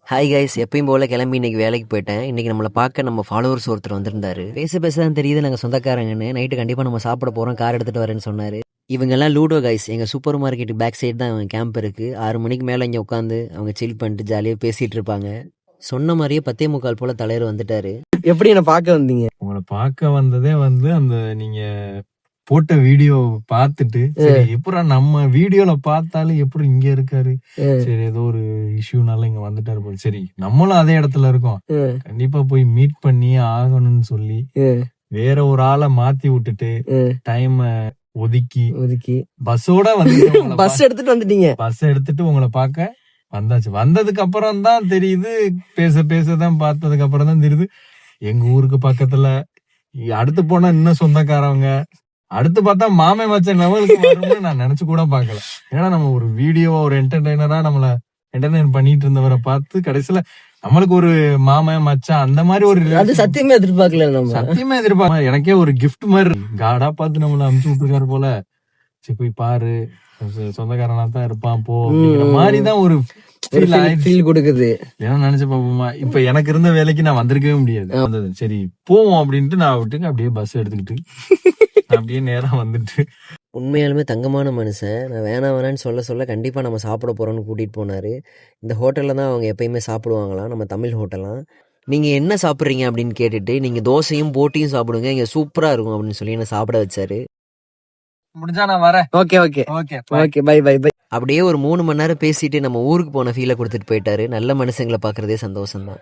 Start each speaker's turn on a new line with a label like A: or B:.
A: Hi guys, எப்பயும் போல கிளம்பி இன்னைக்கு வேலைக்கு போயிட்டேன். இன்னைக்கு நம்மளை பார்க்க நம்ம ஃபாலோவர்ஸ் ஒருத்தர் வந்திருந்தாரு. பேச பேச தான் தெரியுது நாங்கள் சொந்தக்காரங்கன்னு. நைட்டு கண்டிப்பாக நம்ம சாப்பிட போகிறோம், கார் எடுத்துகிட்டு வரேன்னு சொன்னார். இவங்கெல்லாம் லூடோ கைஸ். எங்கள் சூப்பர் மார்க்கெட் பேக் சைடு தான் அவங்க கேம்ப் இருக்குது. 6 மணிக்கு மேலே இங்கே உட்காந்து அவங்க சில் பண்ணிட்டு ஜாலியாக பேசிகிட்டு இருப்பாங்க. சொன்ன மாதிரியே 10:45 போல் தலைவர் வந்துட்டாரு.
B: எப்படி என்ன பார்க்க வந்தீங்க?
C: உங்களை பார்க்க வந்ததே அந்த நீங்க போட்ட வீடியோ பார்த்துட்டு சரி எப்படா நம்ம வீடியோல பார்த்தாலும் எப்படி இங்க இருக்காரு, சரி ஏதோ ஒரு இஷ்யூனால இங்க வந்துட்டாரு போல, சரி நம்மளும் அதே இடத்துல இருக்கோம், கண்டிப்பா போய் மீட் பண்ணி ஆகணும்னு சொல்லி வேற ஒரு ஆளை மாத்தி விட்டுட்டு டைம் ஒதுக்கி பஸ்ஸோட வந்து
B: பஸ் எடுத்துட்டு வந்துட்டீங்க.
C: பஸ் எடுத்துட்டு உங்களை பார்க்க வந்தாச்சு. வந்ததுக்கு அப்புறம் தான் தெரியுது, பேசதான் பார்த்ததுக்கு அப்புறம் தான் தெரியுது எங்க ஊருக்கு பக்கத்துல அடுத்து போனா இன்னும் சொந்தக்காரவங்க, அடுத்து பார்த்தா மாமே மச்சான் லெவலுக்கு வரும்னு நான் நினைச்சு கூட பாக்கல. ஏன்னா நம்ம ஒரு வீடியோவா ஒரு என்டர்டைனரா நம்மள என்டர்டைன் பண்ணிட்டு இருந்தவரை பார்த்து கடைசியில நம்மளுக்கு ஒரு மாமன் மச்சான் அந்த மாதிரி ஒரு
B: சத்தியமே எதிர்பார்க்கல.
C: சத்தியமே எதிர்பார்க்க எனக்கே ஒரு கிஃப்ட் மாதிரி காடா பார்த்து நம்மள அமுச்சு விட்டுருக்காரு போல. சரி போய் பாரு, சொந்தக்காரனா தான் இருப்பான் போ அப்படிங்கிற மாதிரிதான் ஒரு
B: ஃபீல் கொடுக்குது.
C: ஏன்னா நினைச்சு பாப்போமா, இப்ப எனக்கு இருந்த வேலைக்கு நான் வந்திருக்கவே முடியாது. சரி போவோம் அப்படின்ட்டு நான் விட்டுங்க அப்படியே பஸ் எடுத்துக்கிட்டு அப்படியே நேரா வந்துட்டு.
A: உண்மையாலுமே தங்கமான மனுஷன். நான் வேணான்னு சொல்ல கண்டிப்பாக நம்ம சாப்பிட போகிறோன்னு கூட்டிகிட்டு போனார். இந்த ஹோட்டலில் தான் அவங்க எப்பயுமே சாப்பிடுவாங்களாம், நம்ம தமிழ் ஹோட்டலாம். நீங்கள் என்ன சாப்பிட்றீங்க அப்படின்னு கேட்டுட்டு, நீங்கள் தோசையும் போட்டியும் சாப்பிடுங்க, இங்கே சூப்பராக இருக்கும் அப்படின்னு சொல்லி என்ன சாப்பிட வச்சாரு.
C: முடிஞ்சா நான் வரேன்.
B: Okay bye.
A: அப்படியே ஒரு 3 மணி நேரம் பேசிட்டு நம்ம ஊருக்கு போன ஃபீலை கொடுத்துட்டு போயிட்டாரு. நல்ல மனுஷங்களை பார்க்குறதே சந்தோஷம் தான்.